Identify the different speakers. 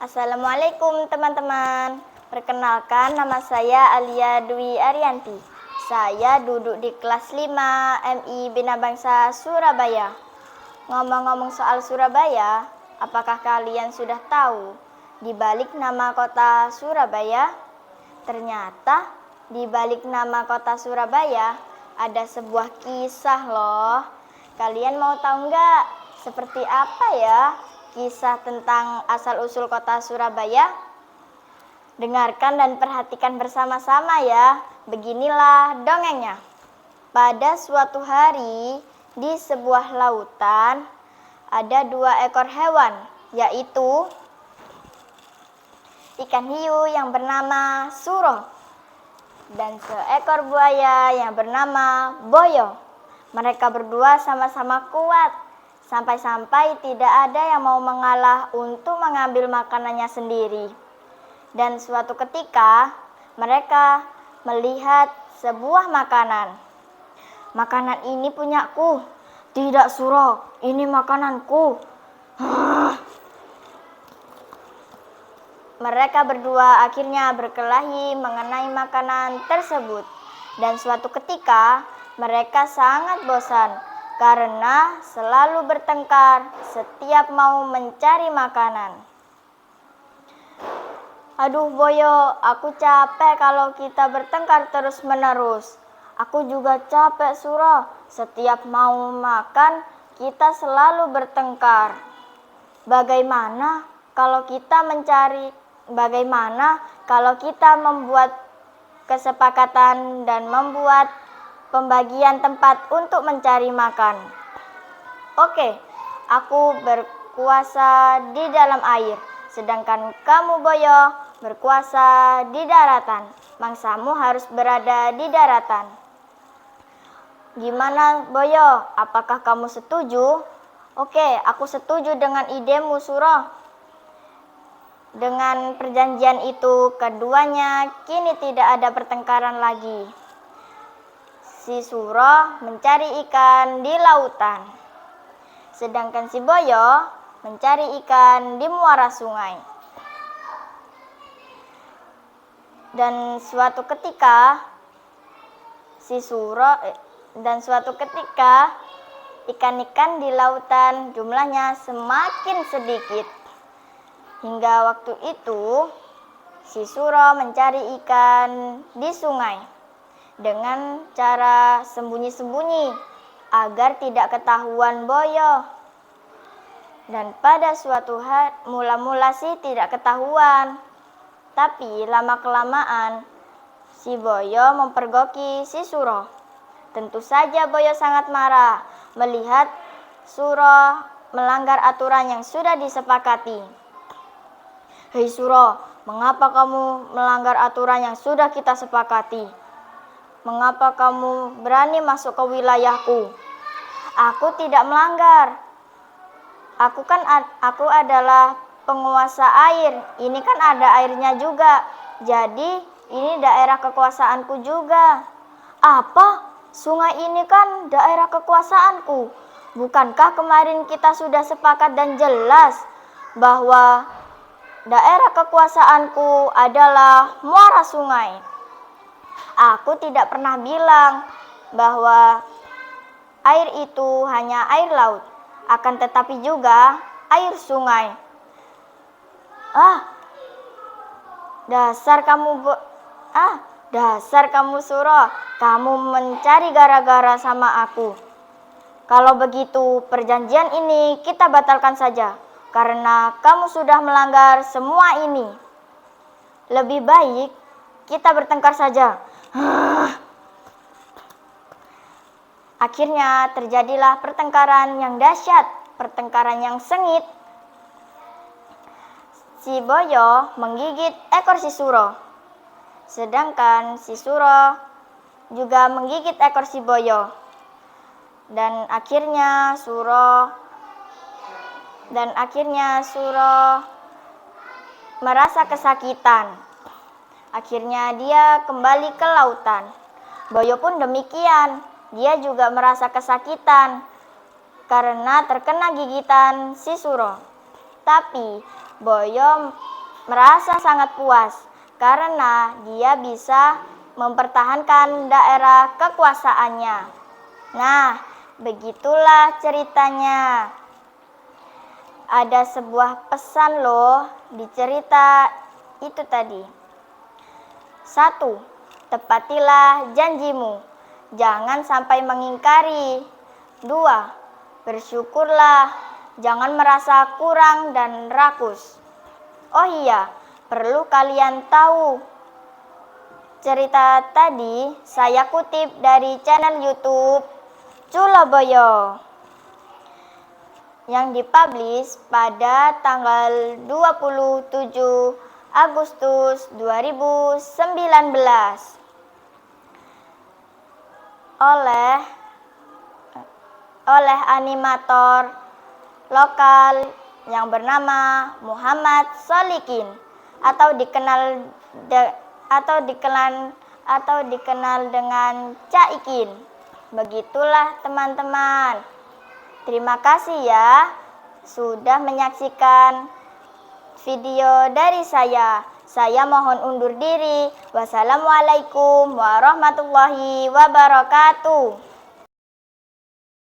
Speaker 1: Assalamualaikum teman-teman. Perkenalkan, nama saya Alia Dwi Arianti. Saya duduk di kelas 5 MI Bina Bangsa Surabaya. Ngomong-ngomong soal Surabaya, apakah kalian sudah tahu di balik nama kota Surabaya? Ternyata di balik nama kota Surabaya ada sebuah kisah loh. Kalian mau tahu nggak seperti apa ya kisah tentang asal-usul kota Surabaya? Dengarkan dan perhatikan bersama-sama ya. Beginilah dongengnya. Pada suatu hari di sebuah lautan ada 2 ekor hewan, yaitu ikan hiu yang bernama Suro dan seekor buaya yang bernama Boyo. Mereka berdua sama-sama kuat, sampai-sampai tidak ada yang mau mengalah untuk mengambil makanannya sendiri. Dan suatu ketika mereka melihat sebuah makanan. Makanan ini punyaku. Tidak, Suro, ini makananku. Mereka berdua akhirnya berkelahi mengenai makanan tersebut. Dan suatu ketika mereka sangat bosan karena selalu bertengkar setiap mau mencari makanan. Aduh Boyo, aku capek kalau kita bertengkar terus-menerus. Aku juga capek Suro, setiap mau makan kita selalu bertengkar. Bagaimana kalau kita membuat kesepakatan dan membuat pembagian tempat untuk mencari makan? Oke, aku berkuasa di dalam air, sedangkan kamu Boyo berkuasa di daratan. Mangsamu harus berada di daratan. Gimana Boyo? Apakah kamu setuju? Oke, aku setuju dengan idemu Suro. Dengan perjanjian itu, keduanya kini tidak ada pertengkaran lagi. Si Suro mencari ikan di lautan, sedangkan si Boyo mencari ikan di muara sungai. Dan suatu ketika ikan-ikan di lautan jumlahnya semakin sedikit. Hingga waktu itu si Suro mencari ikan di sungai dengan cara sembunyi-sembunyi agar tidak ketahuan Boyo. Dan pada suatu hari, mula-mula sih tidak ketahuan, tapi lama-kelamaan si Boyo mempergoki si Suro. Tentu saja Boyo sangat marah melihat Suro melanggar aturan yang sudah disepakati. Hei Suro, mengapa kamu melanggar aturan yang sudah kita sepakati? Mengapa kamu berani masuk ke wilayahku? Aku tidak melanggar. Aku adalah penguasa air. Ini kan ada airnya juga. Jadi ini daerah kekuasaanku juga. Apa? Sungai ini kan daerah kekuasaanku. Bukankah kemarin kita sudah sepakat dan jelas bahwa daerah kekuasaanku adalah muara sungai? Aku tidak pernah bilang bahwa air itu hanya air laut, akan tetapi juga air sungai. Dasar kamu Suro, kamu mencari gara-gara sama aku. Kalau begitu perjanjian ini kita batalkan saja, karena kamu sudah melanggar semua ini. Lebih baik kita bertengkar saja. Akhirnya terjadilah pertengkaran yang dahsyat, pertengkaran yang sengit. Si Boyo menggigit ekor si Suro, sedangkan si Suro juga menggigit ekor si Boyo. Dan akhirnya Suro merasa kesakitan. Akhirnya dia kembali ke lautan. Boyo pun demikian. Dia juga merasa kesakitan karena terkena gigitan si Suro. Tapi Boyo merasa sangat puas karena dia bisa mempertahankan daerah kekuasaannya. Nah, begitulah ceritanya. Ada sebuah pesan loh di cerita itu tadi. 1. Tepatilah janjimu. Jangan sampai mengingkari. 2. Bersyukurlah. Jangan merasa kurang dan rakus. Oh iya, perlu kalian tahu. Cerita tadi saya kutip dari channel YouTube Culoboyo yang dipublish pada tanggal 27 Agustus 2019 oleh animator lokal yang bernama Muhammad Solikin atau dikenal dengan Caikin. Begitulah teman-teman. Terima kasih ya sudah menyaksikan video dari saya. Saya mohon undur diri. Wassalamualaikum warahmatullahi wabarakatuh.